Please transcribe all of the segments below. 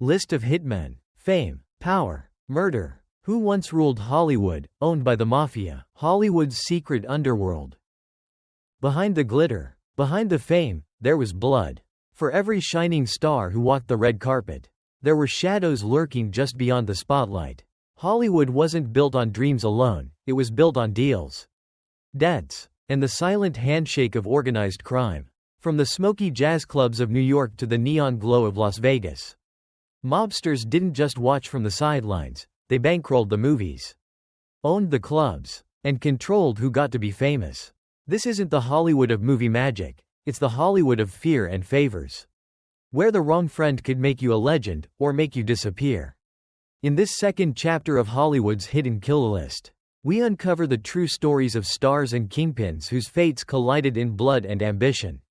List of hitmen, fame, power, murder. Who once ruled Hollywood, owned by the Mafia, Hollywood's secret underworld. Behind the glitter, behind the fame, there was blood. For every shining star who walked the red carpet, there were shadows lurking just beyond the spotlight. Hollywood wasn't built on dreams alone, it was built on deals, debts, and the silent handshake of organized crime. From the smoky jazz clubs of New York to the neon glow of Las Vegas, mobsters didn't just watch from the sidelines, they bankrolled the movies, owned the clubs, and controlled who got to be famous. This isn't the Hollywood of movie magic, it's the Hollywood of fear and favors, where the wrong friend could make you a legend, or make you disappear. In this second chapter of Hollywood's hidden kill list, we uncover the true stories of stars and kingpins whose fates collided in blood and ambition,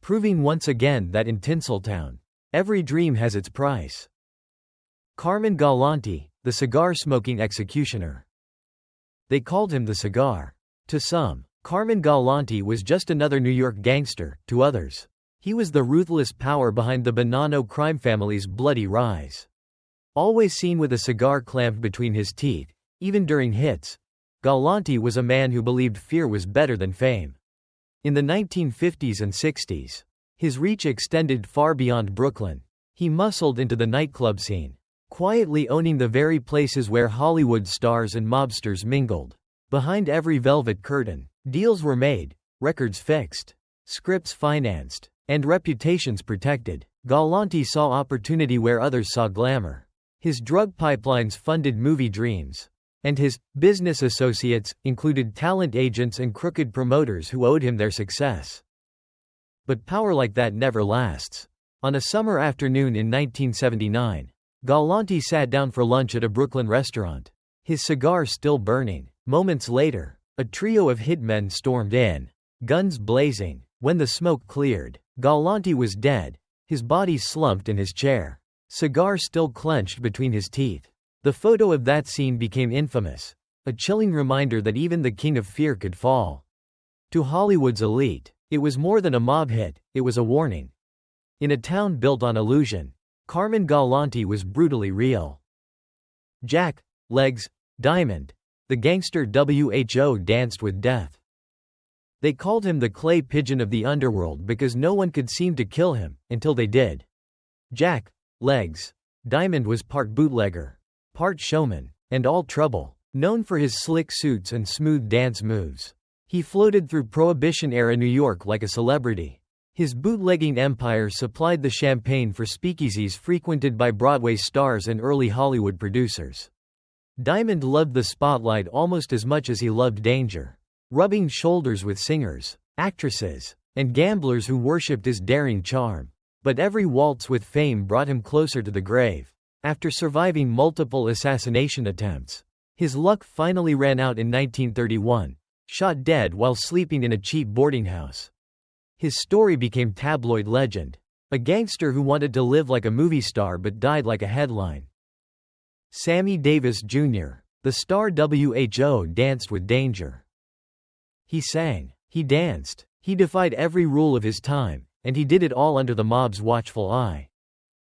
proving once again that in Tinseltown, every dream has its price. Carmine Galante, the cigar-smoking executioner. They called him the Cigar. To some, Carmine Galante was just another New York gangster; to others, he was the ruthless power behind the Bonanno crime family's bloody rise. Always seen with a cigar clamped between his teeth, even during hits, Galante was a man who believed fear was better than fame. In the 1950s and 60s, his reach extended far beyond Brooklyn. He muscled into the nightclub scene, quietly owning the very places where Hollywood stars and mobsters mingled. Behind every velvet curtain, deals were made, records fixed, scripts financed, and reputations protected. Galante saw opportunity where others saw glamour. His drug pipelines funded movie dreams, and his business associates included talent agents and crooked promoters who owed him their success. But power like that never lasts. On a summer afternoon in 1979, Galante sat down for lunch at a Brooklyn restaurant, his cigar still burning. Moments later, a trio of hitmen stormed in, guns blazing. When the smoke cleared, Galante was dead, his body slumped in his chair, cigar still clenched between his teeth. The photo of that scene became infamous, a chilling reminder that even the king of fear could fall. To Hollywood's elite, it was more than a mob hit, it was a warning. In a town built on illusion, Carmine Galante was brutally real. Jack, Legs, Diamond, the gangster who danced with death. They called him the clay pigeon of the underworld because no one could seem to kill him, until they did. Jack, Legs, Diamond was part bootlegger, part showman, and all trouble. Known for his slick suits and smooth dance moves, he floated through Prohibition-era New York like a celebrity. His bootlegging empire supplied the champagne for speakeasies frequented by Broadway stars and early Hollywood producers. Diamond loved the spotlight almost as much as he loved danger, rubbing shoulders with singers, actresses, and gamblers who worshipped his daring charm. But every waltz with fame brought him closer to the grave. After surviving multiple assassination attempts, his luck finally ran out in 1931, shot dead while sleeping in a cheap boarding house. His story became tabloid legend, a gangster who wanted to live like a movie star but died like a headline. Sammy Davis Jr., the star who danced with danger. He sang, he danced, he defied every rule of his time, and he did it all under the mob's watchful eye.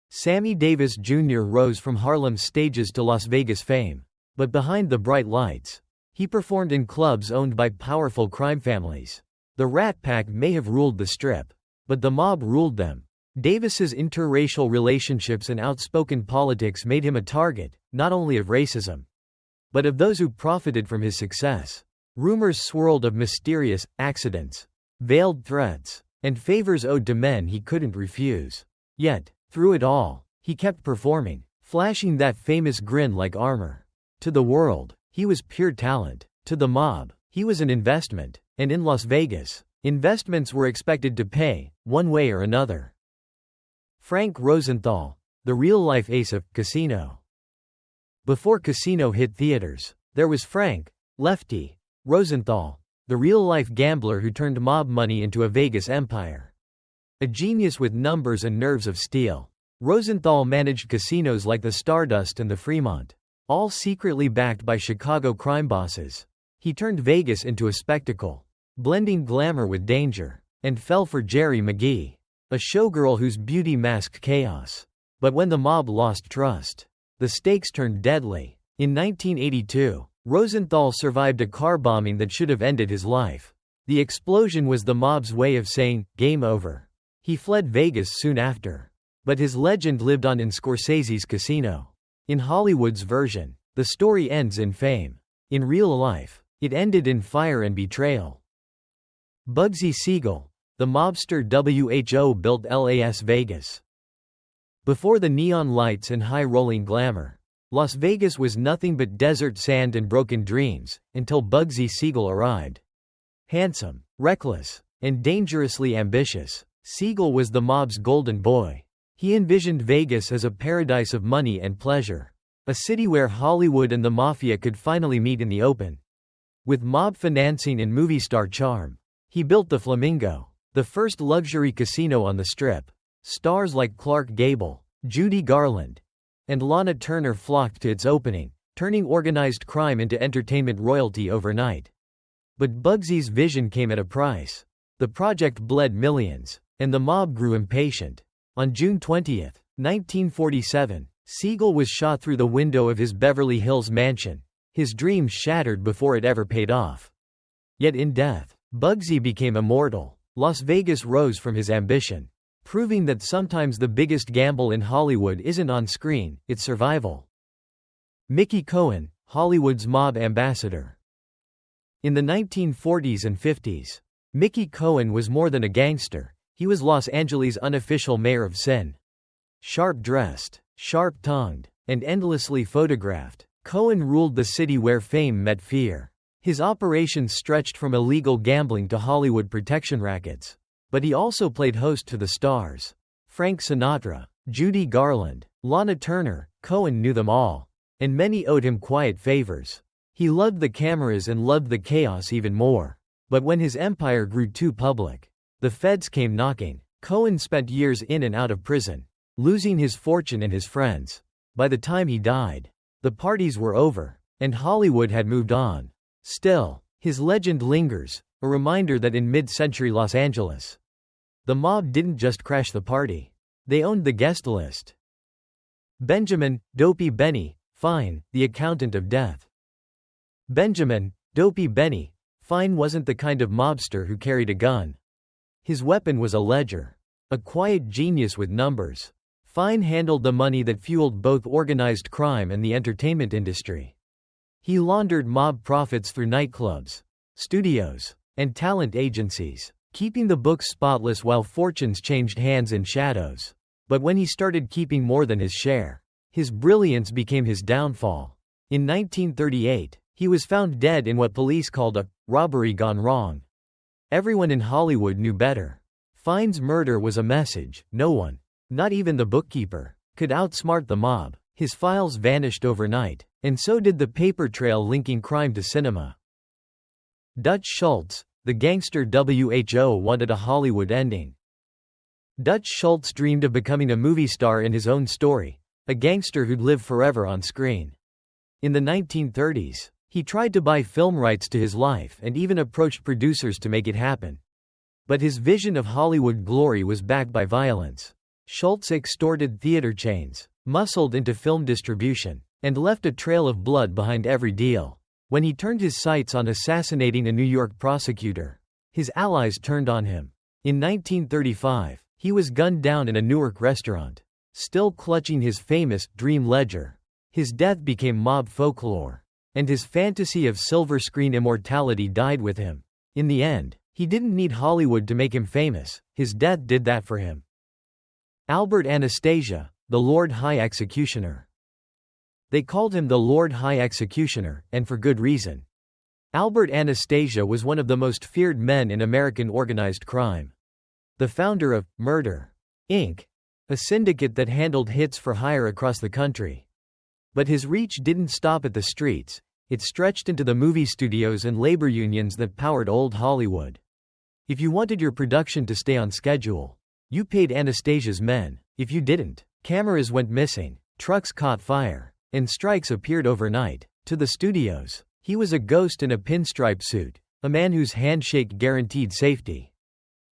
Sammy Davis Jr. rose from Harlem's stages to Las Vegas fame, but behind the bright lights, he performed in clubs owned by powerful crime families. The Rat Pack may have ruled the Strip, but the mob ruled them. Davis's interracial relationships and outspoken politics made him a target, not only of racism, but of those who profited from his success. Rumors swirled of mysterious accidents, veiled threats, and favors owed to men he couldn't refuse. Yet, through it all, he kept performing, flashing that famous grin like armor. To the world, he was pure talent. To the mob, he was an investment. And in Las Vegas, investments were expected to pay, one way or another. Frank Rosenthal, the real-life ace of Casino. Before Casino hit theaters, there was Frank, Lefty, Rosenthal, the real-life gambler who turned mob money into a Vegas empire. A genius with numbers and nerves of steel, Rosenthal managed casinos like the Stardust and the Fremont, all secretly backed by Chicago crime bosses. He turned Vegas into a spectacle, blending glamour with danger, and fell for Jerry McGee, a showgirl whose beauty masked chaos. But when the mob lost trust, the stakes turned deadly. In 1982, Rosenthal survived a car bombing that should have ended his life. The explosion was the mob's way of saying, "Game over." He fled Vegas soon after. But his legend lived on in Scorsese's Casino. In Hollywood's version, the story ends in fame. In real life, it ended in fire and betrayal. Bugsy Siegel, the mobster who built Las Vegas. Before the neon lights and high-rolling glamour, Las Vegas was nothing but desert sand and broken dreams, until Bugsy Siegel arrived. Handsome, reckless, and dangerously ambitious, Siegel was the mob's golden boy. He envisioned Vegas as a paradise of money and pleasure, a city where Hollywood and the Mafia could finally meet in the open. With mob financing and movie star charm, he built the Flamingo, the first luxury casino on the Strip. Stars like Clark Gable, Judy Garland, and Lana Turner flocked to its opening, turning organized crime into entertainment royalty overnight. But Bugsy's vision came at a price. The project bled millions, and the mob grew impatient. On June 20, 1947, Siegel was shot through the window of his Beverly Hills mansion, his dreams shattered before it ever paid off. Yet in death, Bugsy became immortal. Las Vegas rose from his ambition, proving that sometimes the biggest gamble in Hollywood isn't on screen, it's survival. Mickey Cohen, Hollywood's mob ambassador. In the 1940s and 50s, Mickey Cohen was more than a gangster, he was Los Angeles' unofficial mayor of sin. Sharp-dressed, sharp-tongued, and endlessly photographed, Cohen ruled the city where fame met fear. His operations stretched from illegal gambling to Hollywood protection rackets. But he also played host to the stars. Frank Sinatra, Judy Garland, Lana Turner, Cohen knew them all. And many owed him quiet favors. He loved the cameras and loved the chaos even more. But when his empire grew too public, the feds came knocking. Cohen spent years in and out of prison, losing his fortune and his friends. By the time he died, the parties were over, and Hollywood had moved on. Still, his legend lingers, a reminder that in mid-century Los Angeles, the mob didn't just crash the party. They owned the guest list. Benjamin, Dopey Benny, Fine, the accountant of death. Benjamin, Dopey Benny, Fine wasn't the kind of mobster who carried a gun. His weapon was a ledger. A quiet genius with numbers. Fine handled the money that fueled both organized crime and the entertainment industry. He laundered mob profits through nightclubs, studios, and talent agencies, keeping the books spotless while fortunes changed hands in shadows. But when he started keeping more than his share, his brilliance became his downfall. In 1938, he was found dead in what police called a robbery gone wrong. Everyone in Hollywood knew better. Fine's murder was a message. No one, not even the bookkeeper, could outsmart the mob. His files vanished overnight, and so did the paper trail linking crime to cinema. Dutch Schultz, the gangster who wanted a Hollywood ending. Dutch Schultz dreamed of becoming a movie star in his own story, a gangster who'd live forever on screen. In the 1930s, he tried to buy film rights to his life and even approached producers to make it happen. But his vision of Hollywood glory was backed by violence. Schultz extorted theater chains, muscled into film distribution, and left a trail of blood behind every deal. When he turned his sights on assassinating a New York prosecutor, his allies turned on him. In 1935, he was gunned down in a Newark restaurant, still clutching his famous dream ledger. His death became mob folklore, and his fantasy of silver screen immortality died with him. In the end, he didn't need Hollywood to make him famous, his death did that for him. Albert Anastasia, the Lord High Executioner. They called him the Lord High Executioner, and for good reason. Albert Anastasia was one of the most feared men in American organized crime. The founder of Murder, Inc., a syndicate that handled hits for hire across the country. But his reach didn't stop at the streets, it stretched into the movie studios and labor unions that powered old Hollywood. If you wanted your production to stay on schedule, you paid Anastasia's men. If you didn't, cameras went missing, trucks caught fire, and strikes appeared overnight. To the studios, he was a ghost in a pinstripe suit, a man whose handshake guaranteed safety.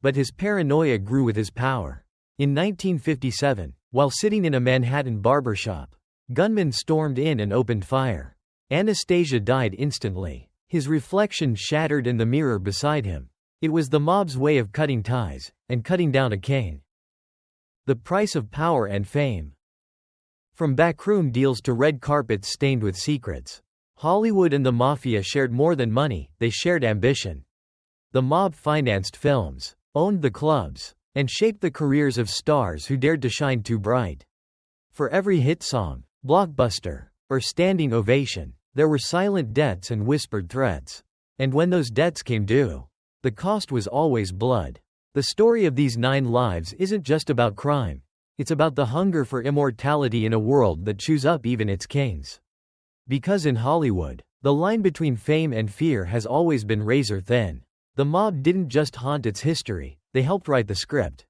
But his paranoia grew with his power. In 1957, While sitting in a Manhattan barbershop, gunmen stormed in and opened fire. Anastasia died instantly. His reflection shattered in the mirror beside him. It was the mob's way of cutting ties, and cutting down a cane. The price of power and fame. From backroom deals to red carpets stained with secrets, Hollywood and the Mafia shared more than money, they shared ambition. The mob financed films, owned the clubs, and shaped the careers of stars who dared to shine too bright. For every hit song, blockbuster, or standing ovation, there were silent debts and whispered threats. And when those debts came due, the cost was always blood. The story of these 9 lives isn't just about crime. It's about the hunger for immortality in a world that chews up even its kings. Because in Hollywood, the line between fame and fear has always been razor thin. The mob didn't just haunt its history, they helped write the script.